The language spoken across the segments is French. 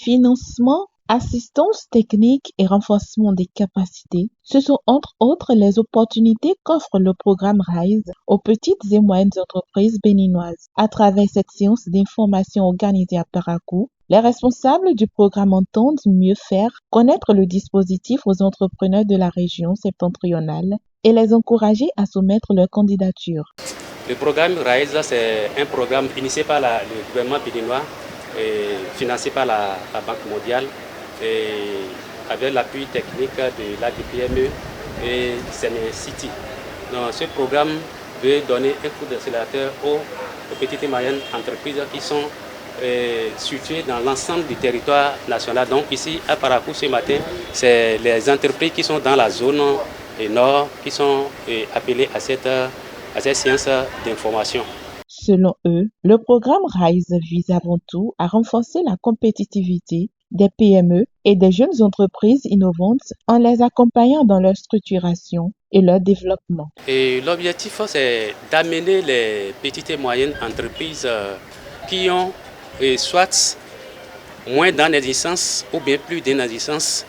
Financement, assistance technique et renforcement des capacités, ce sont entre autres les opportunités qu'offre le programme RISE aux petites et moyennes entreprises béninoises. À travers cette séance d'information organisée à Parakou, les responsables du programme entendent mieux faire connaître le dispositif aux entrepreneurs de la région septentrionale et les encourager à soumettre leur candidature. Le programme RISE, c'est un programme initié par le gouvernement béninois et financé par la Banque mondiale et avec l'appui technique de l'ADPME et Séné City. Donc, ce programme veut donner un coup d'accélérateur aux petites et moyennes entreprises qui sont situées dans l'ensemble du territoire national. Donc ici à Parakou ce matin, c'est les entreprises qui sont dans la zone nord qui sont appelées à cette séance d'information. Selon eux, le programme RISE vise avant tout à renforcer la compétitivité des PME et des jeunes entreprises innovantes en les accompagnant dans leur structuration et leur développement. Et l'objectif, c'est d'amener les petites et moyennes entreprises qui ont soit moins d'inexistence ou bien plus d'inexistence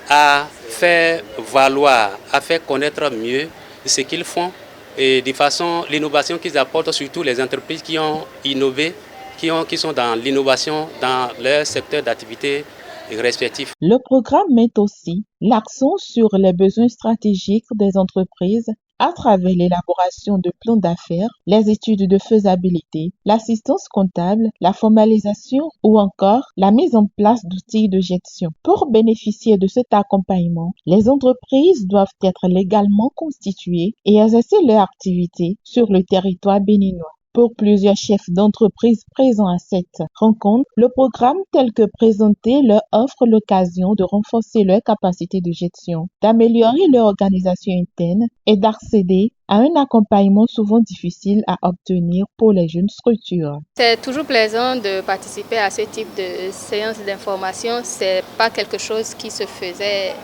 à faire valoir, à faire connaître mieux ce qu'ils font et de façon l'innovation qu'ils apportent, surtout les entreprises qui ont innové, qui sont dans l'innovation dans leur secteur d'activité respectif. Le programme met aussi l'accent sur les besoins stratégiques des entreprises à travers l'élaboration de plans d'affaires, les études de faisabilité, l'assistance comptable, la formalisation ou encore la mise en place d'outils de gestion. Pour bénéficier de cet accompagnement, les entreprises doivent être légalement constituées et exercer leur activité sur le territoire béninois. Pour plusieurs chefs d'entreprise présents à cette rencontre, le programme tel que présenté leur offre l'occasion de renforcer leur capacité de gestion, d'améliorer leur organisation interne et d'accéder à un accompagnement souvent difficile à obtenir pour les jeunes structures. C'est toujours plaisant de participer à ce type de séance d'information. C'est pas quelque chose qui se faisait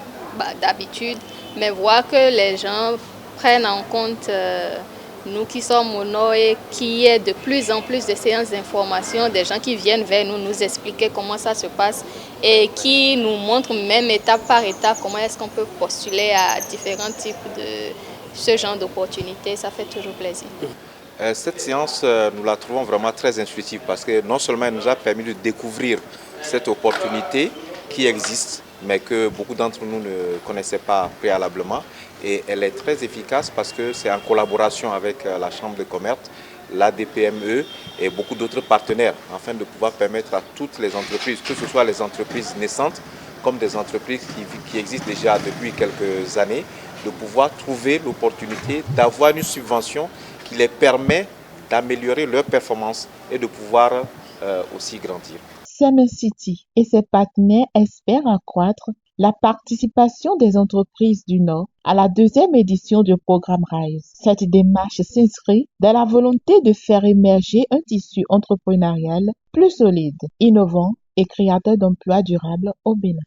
d'habitude, mais voir que les gens prennent en compte nous qui sommes au nord et qu'il y ait de plus en plus de séances d'information, des gens qui viennent vers nous, nous expliquer comment ça se passe et qui nous montrent même étape par étape comment est-ce qu'on peut postuler à différents types de ce genre d'opportunités, ça fait toujours plaisir. Cette séance, nous la trouvons vraiment très intuitive parce que non seulement elle nous a permis de découvrir cette opportunité qui existe, mais que beaucoup d'entre nous ne connaissaient pas préalablement. Et elle est très efficace parce que c'est en collaboration avec la Chambre de commerce, l'ADPME et beaucoup d'autres partenaires, afin de pouvoir permettre à toutes les entreprises, que ce soit les entreprises naissantes comme des entreprises qui existent déjà depuis quelques années, de pouvoir trouver l'opportunité d'avoir une subvention qui les permet d'améliorer leur performance et de pouvoir aussi grandir. Séné City et ses partenaires espèrent accroître la participation des entreprises du Nord à la deuxième édition du programme RISE. Cette démarche s'inscrit dans la volonté de faire émerger un tissu entrepreneurial plus solide, innovant et créateur d'emplois durables au Bénin.